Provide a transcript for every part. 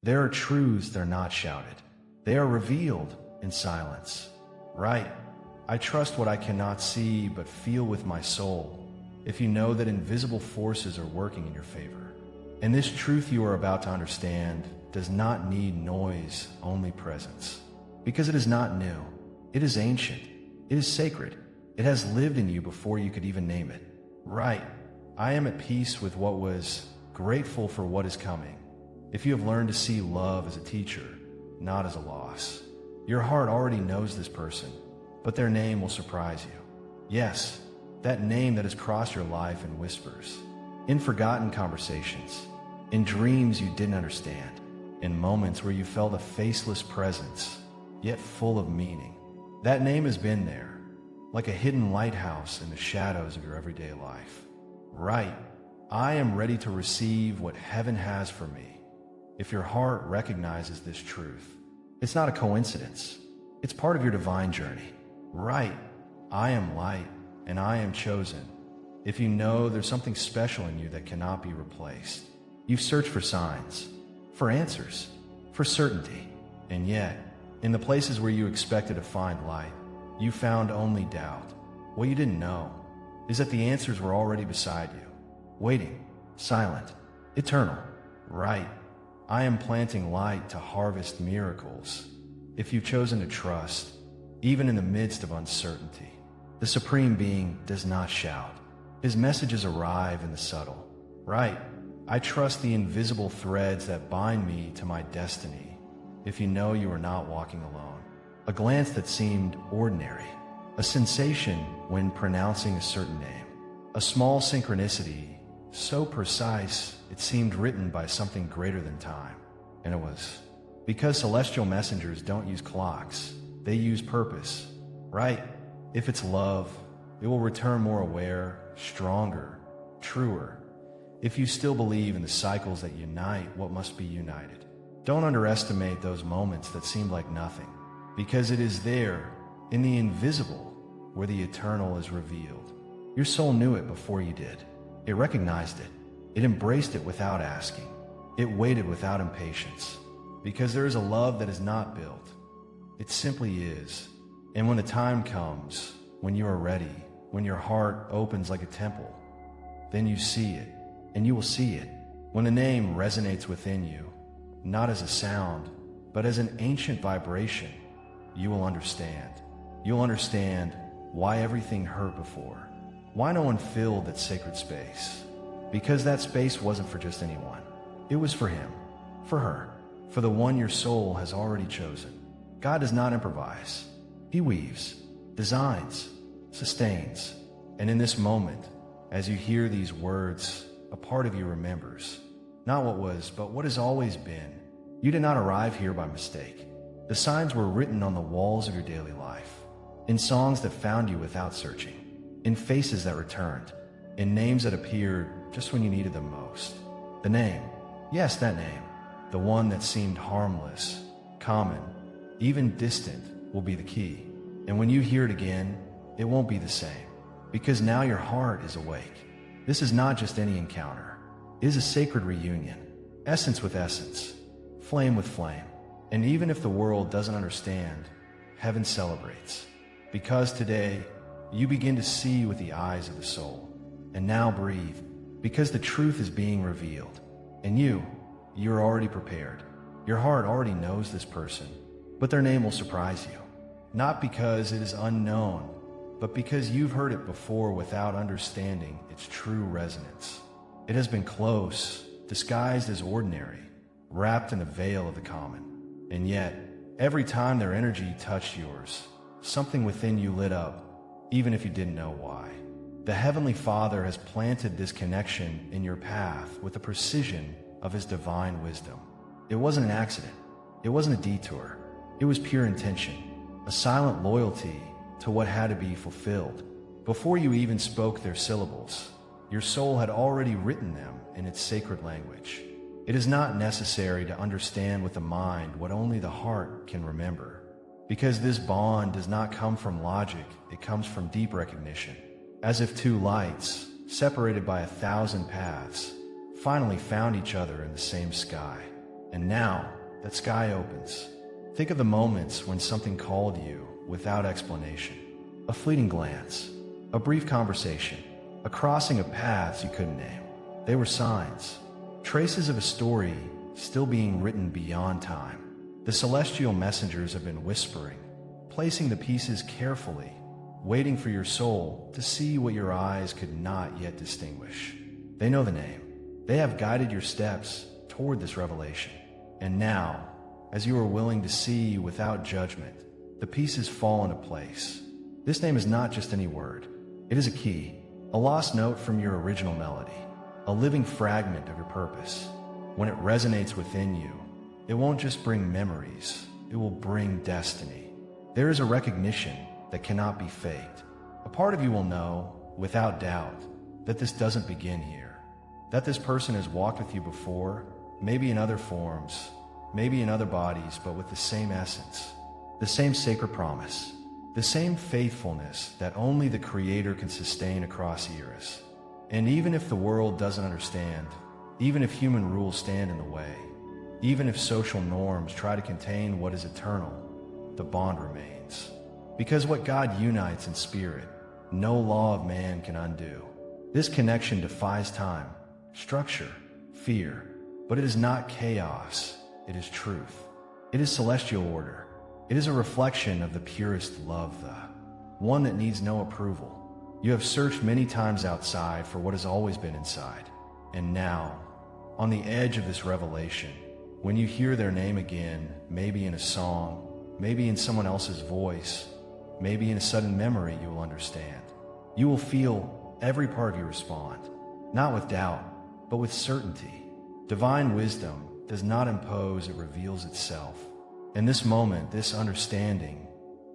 There are truths that are not shouted. They are revealed in silence. Right. I trust what I cannot see but feel with my soul. If you know that invisible forces are working in your favor. And this truth you are about to understand does not need noise, only presence. Because it is not new. It is ancient. It is sacred. It has lived in you before you could even name it. Right. I am at peace with what was, grateful for what is coming. If you have learned to see love as a teacher, not as a loss, your heart already knows this person, but their name will surprise you. Yes, that name that has crossed your life in whispers, in forgotten conversations, in dreams you didn't understand, in moments where you felt a faceless presence, yet full of meaning. That name has been there, like a hidden lighthouse in the shadows of your everyday life. Right, I am ready to receive what heaven has for me. If your heart recognizes this truth, it's not a coincidence. It's part of your divine journey. Right, I am light and I am chosen. If you know there's something special in you that cannot be replaced, you've searched for signs, for answers, for certainty, and yet, in the places where you expected to find light, you found only doubt. What you didn't know is that the answers were already beside you, waiting, silent, eternal. Right, I am planting light to harvest miracles. If you've chosen to trust, even in the midst of uncertainty, the Supreme Being does not shout. His messages arrive in the subtle. Right, I trust the invisible threads that bind me to my destiny. If you know you are not walking alone, a glance that seemed ordinary, a sensation when pronouncing a certain name, a small synchronicity so precise it seemed written by something greater than time. And it was because celestial messengers don't use clocks, they use purpose. Right, if it's love, it will return more aware, stronger, truer. If you still believe in the cycles that unite what must be united, don't underestimate those moments that seemed like nothing, because it is there, in the invisible, where the eternal is revealed. Your soul knew it before you did. It recognized it. It embraced it without asking. It waited without impatience, because there is a love that is not built. It simply is. And when the time comes, when you are ready, when your heart opens like a temple, then you see it, and you will see it. When a name resonates within you, not as a sound, but as an ancient vibration, you will understand. You'll understand why everything hurt before, why no one filled that sacred space. Because that space wasn't for just anyone. It was for him, for her, for the one your soul has already chosen. God does not improvise. He weaves, designs, sustains. And in this moment, as you hear these words, a part of you remembers, not what was, but what has always been. You did not arrive here by mistake. The signs were written on the walls of your daily life, in songs that found you without searching, in faces that returned, in names that appeared just when you needed them most. The name, yes, that name, the one that seemed harmless, common, even distant, will be the key. And when you hear it again, it won't be the same, because now your heart is awake. This is not just any encounter. It is a sacred reunion, essence with essence, flame with flame. And even if the world doesn't understand, heaven celebrates. Because today, you begin to see with the eyes of the soul. And now breathe, because the truth is being revealed. And you're already prepared. Your heart already knows this person, but their name will surprise you. Not because it is unknown, but because you've heard it before without understanding its true resonance. It has been close, disguised as ordinary, wrapped in a veil of the common. And yet, every time their energy touched yours, something within you lit up, even if you didn't know why. The Heavenly Father has planted this connection in your path with the precision of His divine wisdom. It wasn't an accident. It wasn't a detour. It was pure intention, a silent loyalty to what had to be fulfilled. Before you even spoke their syllables, your soul had already written them in its sacred language. It is not necessary to understand with the mind what only the heart can remember, because this bond does not come from logic, it comes from deep recognition, as if two lights, separated by 1,000 paths, finally found each other in the same sky. And now that sky opens. Think of the moments when something called you without explanation. A fleeting glance, a brief conversation, a crossing of paths you couldn't name. They were signs, traces of a story still being written beyond time. The celestial messengers have been whispering, placing the pieces carefully, waiting for your soul to see what your eyes could not yet distinguish. They know the name. They have guided your steps toward this revelation. And now, as you are willing to see without judgment, the pieces fall into place. This name is not just any word. It is a key, a lost note from your original melody, a living fragment of your purpose. When it resonates within you, it won't just bring memories, it will bring destiny. There is a recognition that cannot be faked. A part of you will know, without doubt, that this doesn't begin here, that this person has walked with you before, maybe in other forms, maybe in other bodies, but with the same essence, the same sacred promise, the same faithfulness that only the Creator can sustain across eras. And even if the world doesn't understand, even if human rules stand in the way, even if social norms try to contain what is eternal, the bond remains. Because what God unites in spirit, no law of man can undo. This connection defies time, structure, fear, but it is not chaos, it is truth. It is celestial order. It is a reflection of the purest love, the one that needs no approval. You have searched many times outside for what has always been inside. And now, on the edge of this revelation, when you hear their name again, maybe in a song, maybe in someone else's voice, maybe in a sudden memory, you will understand. You will feel every part of you respond, not with doubt, but with certainty. Divine wisdom does not impose, it reveals itself. In this moment, this understanding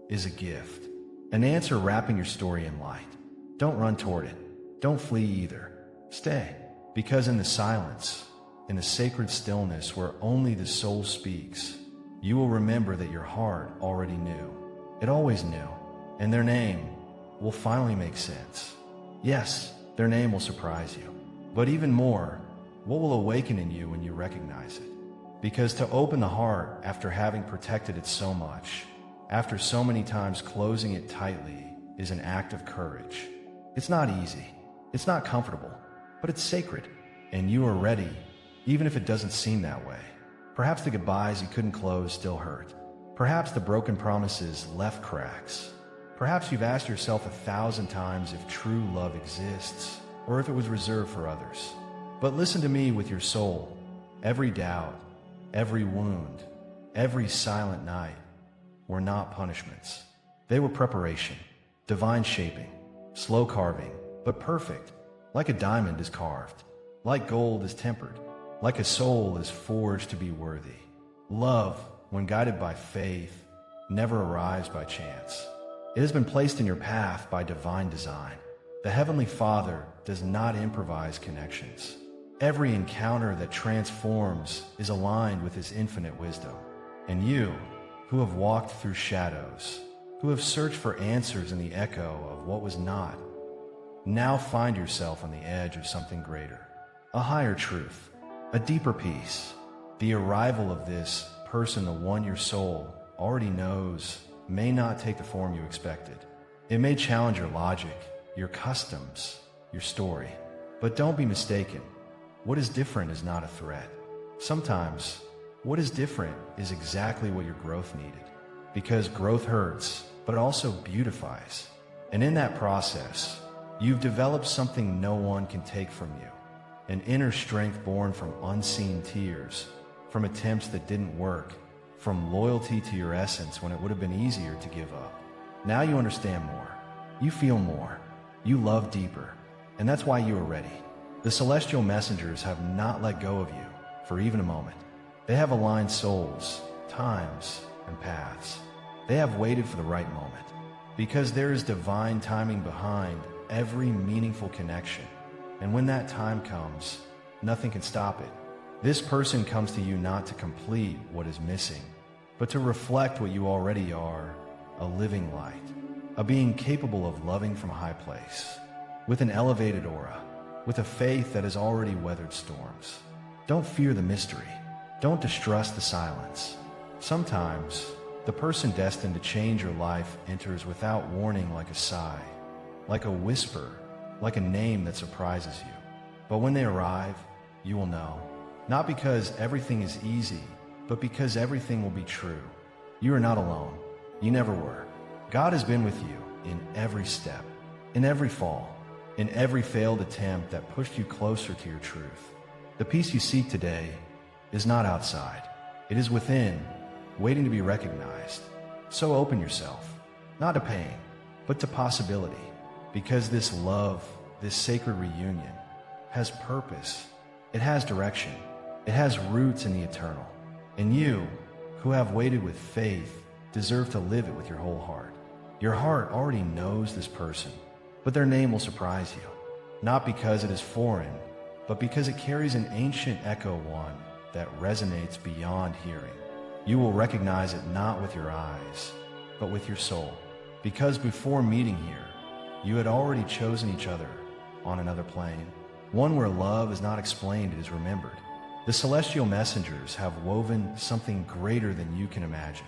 is a gift, an answer wrapping your story in light. Don't run toward it. Don't flee either. Stay, because in the silence, in the sacred stillness where only the soul speaks, you will remember that your heart already knew. It always knew, and their name will finally make sense. Yes, their name will surprise you, but even more, what will awaken in you when you recognize it? Because to open the heart after having protected it so much, after so many times closing it tightly, is an act of courage. It's not easy, it's not comfortable, but it's sacred, and you are ready, even if it doesn't seem that way. Perhaps the goodbyes you couldn't close still hurt. Perhaps the broken promises left cracks. Perhaps you've asked yourself 1,000 times if true love exists, or if it was reserved for others. But listen to me with your soul. Every doubt, every wound, every silent night were not punishments. They were preparation, divine shaping, slow carving, but perfect, like a diamond is carved, like gold is tempered, like a soul is forged to be worthy. Love, when guided by faith, never arrives by chance. It has been placed in your path by divine design. The Heavenly Father does not improvise connections. Every encounter that transforms is aligned with His infinite wisdom. And you, who have walked through shadows, who have searched for answers in the echo of what was not, now find yourself on the edge of something greater, a higher truth, a deeper peace. The arrival of this person, the one your soul already knows, may not take the form you expected. It may challenge your logic, your customs, your story. But don't be mistaken. What is different is not a threat. Sometimes, what is different is exactly what your growth needed. Because growth hurts, but it also beautifies. And in that process, you've developed something no one can take from you. An inner strength born from unseen tears, from attempts that didn't work, from loyalty to your essence when it would have been easier to give up. Now you understand more. You feel more. You love deeper. And that's why you are ready. The celestial messengers have not let go of you for even a moment. They have aligned souls, times, and paths. They have waited for the right moment. Because there is divine timing behind every meaningful connection. And when that time comes, nothing can stop it. This person comes to you not to complete what is missing, but to reflect what you already are, a living light, a being capable of loving from a high place, with an elevated aura, with a faith that has already weathered storms. Don't fear the mystery. Don't distrust the silence. Sometimes, the person destined to change your life enters without warning, like a sigh, like a whisper, like a name that surprises you. But when they arrive, you will know. Not because everything is easy, but because everything will be true. You are not alone. You never were. God has been with you in every step, in every fall, in every failed attempt that pushed you closer to your truth. The peace you seek today is not outside. It is within, waiting to be recognized. So open yourself, not to pain, but to possibility, because this love, this sacred reunion, has purpose. It has direction. It has roots in the eternal. And you, who have waited with faith, deserve to live it with your whole heart. Your heart already knows this person, but their name will surprise you, not because it is foreign, but because it carries an ancient echo, one that resonates beyond hearing. You will recognize it not with your eyes, but with your soul, because before meeting here, you had already chosen each other on another plane, one where love is not explained, it is remembered. The celestial messengers have woven something greater than you can imagine.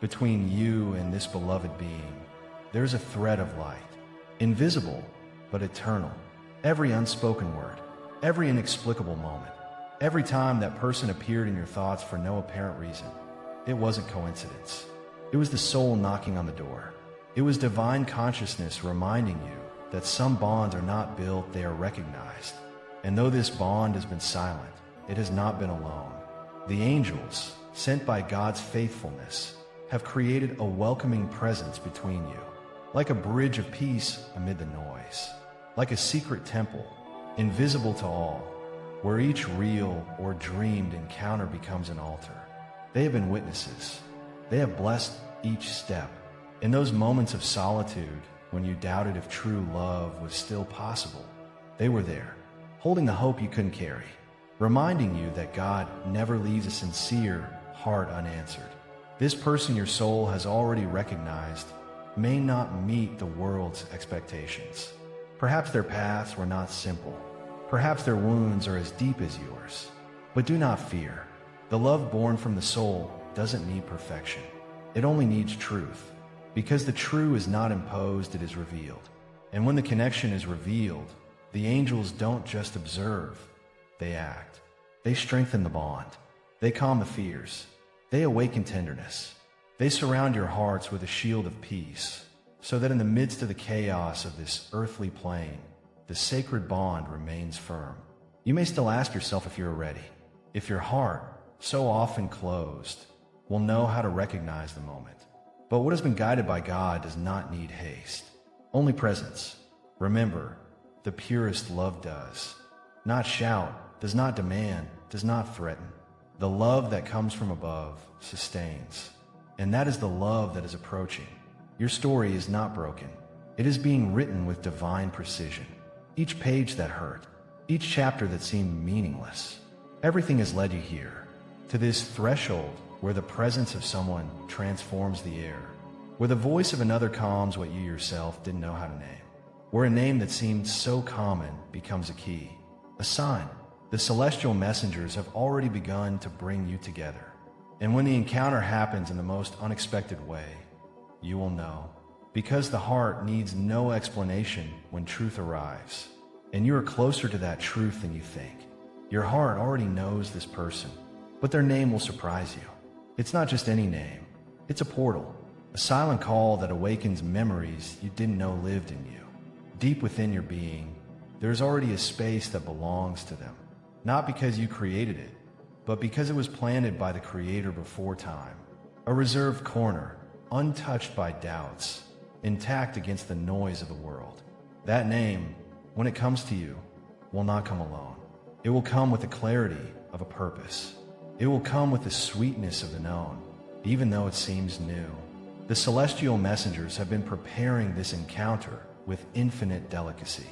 Between you and this beloved being, there's a thread of light, invisible but eternal. Every unspoken word, every inexplicable moment, every time that person appeared in your thoughts for no apparent reason, it wasn't coincidence. It was the soul knocking on the door. It was divine consciousness reminding you that some bonds are not built, they are recognized. And though this bond has been silent, it has not been alone. The angels, sent by God's faithfulness, have created a welcoming presence between you, like a bridge of peace amid the noise, like a secret temple, invisible to all, where each real or dreamed encounter becomes an altar. They have been witnesses. They have blessed each step. In those moments of solitude, when you doubted if true love was still possible, they were there, holding the hope you couldn't carry, reminding you that God never leaves a sincere heart unanswered. This person your soul has already recognized may not meet the world's expectations. Perhaps their paths were not simple. Perhaps their wounds are as deep as yours. But do not fear. The love born from the soul doesn't need perfection. It only needs truth. Because the true is not imposed, it is revealed. And when the connection is revealed, the angels don't just observe, they act. They strengthen the bond. They calm the fears. They awaken tenderness. They surround your hearts with a shield of peace, so that in the midst of the chaos of this earthly plane, the sacred bond remains firm. You may still ask yourself if you're ready, if your heart, so often closed, will know how to recognize the moment. But what has been guided by God does not need haste, only presence. Remember, the purest love does not shout, does not demand, does not threaten. The love that comes from above sustains. And that is the love that is approaching. Your story is not broken. It is being written with divine precision. Each page that hurt, each chapter that seemed meaningless, everything has led you here, to this threshold where the presence of someone transforms the air, where the voice of another calms what you yourself didn't know how to name, where a name that seemed so common becomes a key, a sign. The celestial messengers have already begun to bring you together. And when the encounter happens in the most unexpected way, you will know. Because the heart needs no explanation when truth arrives. And you are closer to that truth than you think. Your heart already knows this person, but their name will surprise you. It's not just any name. It's a portal, a silent call that awakens memories you didn't know lived in you. Deep within your being, there's already a space that belongs to them. Not because you created it, but because it was planted by the Creator before time. A reserved corner, untouched by doubts, intact against the noise of the world. That name, when it comes to you, will not come alone. It will come with the clarity of a purpose. It will come with the sweetness of the known, even though it seems new. The celestial messengers have been preparing this encounter with infinite delicacy.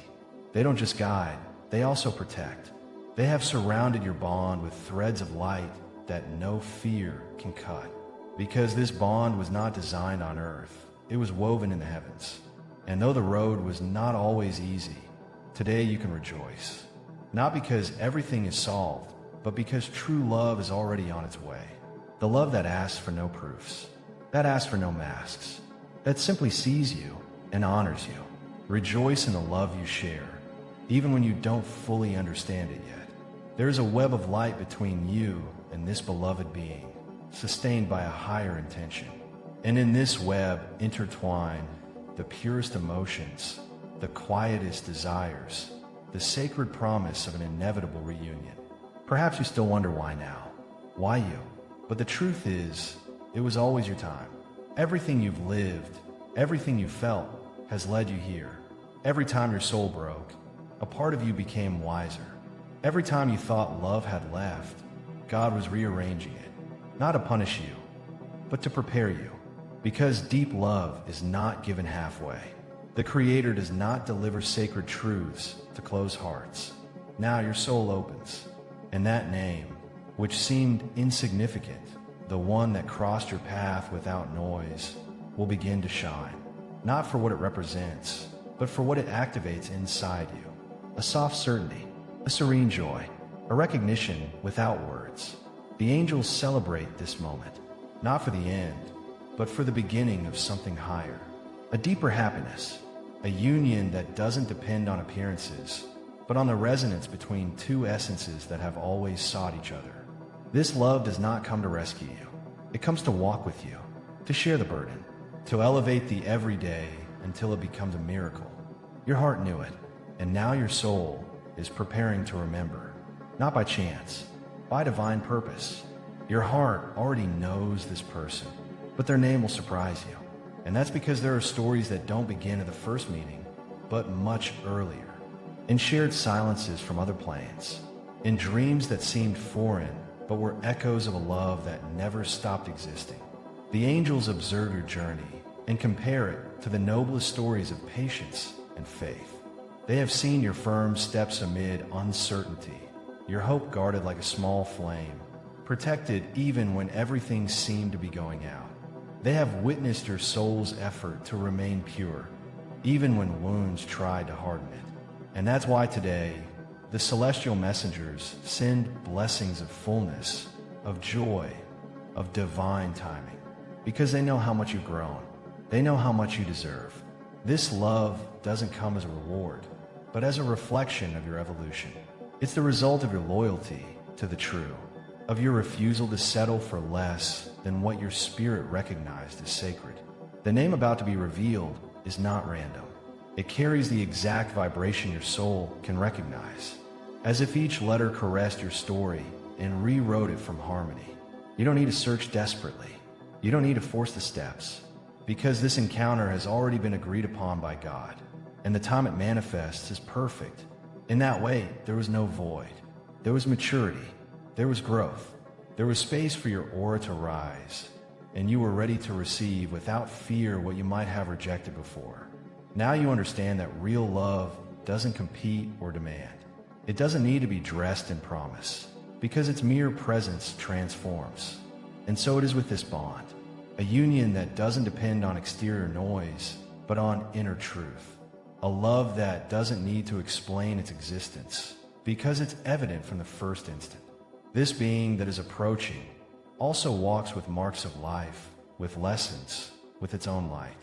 They don't just guide, they also protect. They have surrounded your bond with threads of light that no fear can cut. Because this bond was not designed on earth, it was woven in the heavens. And though the road was not always easy, today you can rejoice. Not because everything is solved, but because true love is already on its way. The love that asks for no proofs, that asks for no masks, that simply sees you and honors you. Rejoice in the love you share, even when you don't fully understand it yet. There is a web of light between you and this beloved being, sustained by a higher intention. And in this web intertwine the purest emotions, the quietest desires, the sacred promise of an inevitable reunion. Perhaps you still wonder why now? Why you? But the truth is, it was always your time. Everything you've lived, everything you felt, has led you here. Every time your soul broke, a part of you became wiser. Every time you thought love had left, God was rearranging it, not to punish you, but to prepare you. Because deep love is not given halfway. The Creator does not deliver sacred truths to closed hearts. Now your soul opens, and that name, which seemed insignificant, the one that crossed your path without noise, will begin to shine. Not for what it represents, but for what it activates inside you. A soft certainty, a serene joy, a recognition without words. The angels celebrate this moment, not for the end, but for the beginning of something higher. A deeper happiness, a union that doesn't depend on appearances, but on the resonance between two essences that have always sought each other. This love does not come to rescue you. It comes to walk with you, to share the burden, to elevate the everyday until it becomes a miracle. Your heart knew it, and now your soul is preparing to remember, not by chance, by divine purpose. Your heart already knows this person, but their name will surprise you. And that's because there are stories that don't begin at the first meeting, but much earlier, in shared silences from other planes, in dreams that seemed foreign, but were echoes of a love that never stopped existing. The angels observe your journey and compare it to the noblest stories of patience and faith. They have seen your firm steps amid uncertainty, your hope guarded like a small flame, protected even when everything seemed to be going out. They have witnessed your soul's effort to remain pure, even when wounds tried to harden it. And that's why today, the celestial messengers send blessings of fullness, of joy, of divine timing, because they know how much you've grown. They know how much you deserve. This love doesn't come as a reward, but as a reflection of your evolution. It's the result of your loyalty to the true, of your refusal to settle for less than what your spirit recognized as sacred. The name about to be revealed is not random. It carries the exact vibration your soul can recognize, as if each letter caressed your story and rewrote it from harmony. You don't need to search desperately. You don't need to force the steps, because this encounter has already been agreed upon by God, and the time it manifests is perfect. In that way, there was no void. There was maturity. There was growth. There was space for your aura to rise, and you were ready to receive without fear what you might have rejected before. Now you understand that real love doesn't compete or demand. It doesn't need to be dressed in promise, because its mere presence transforms. And so it is with this bond, a union that doesn't depend on exterior noise, but on inner truth. A love that doesn't need to explain its existence, because it's evident from the first instant. This being that is approaching also walks with marks of life, with lessons, with its own light.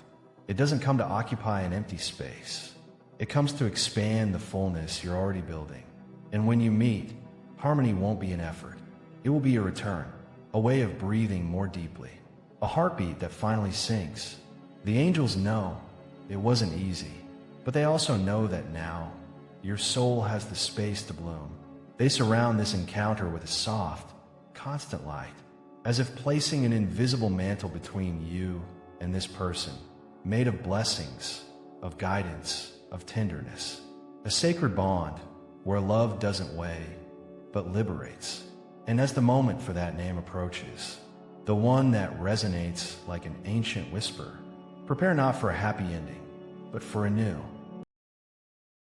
It doesn't come to occupy an empty space. It comes to expand the fullness you're already building. And when you meet, harmony won't be an effort. It will be a return, a way of breathing more deeply, a heartbeat that finally sinks. The angels know it wasn't easy, but they also know that now your soul has the space to bloom. They surround this encounter with a soft, constant light, as if placing an invisible mantle between you and this person, made of blessings, of guidance, of tenderness. A sacred bond where love doesn't weigh, but liberates. And as the moment for that name approaches, the one that resonates like an ancient whisper, prepare not for a happy ending, but for a new,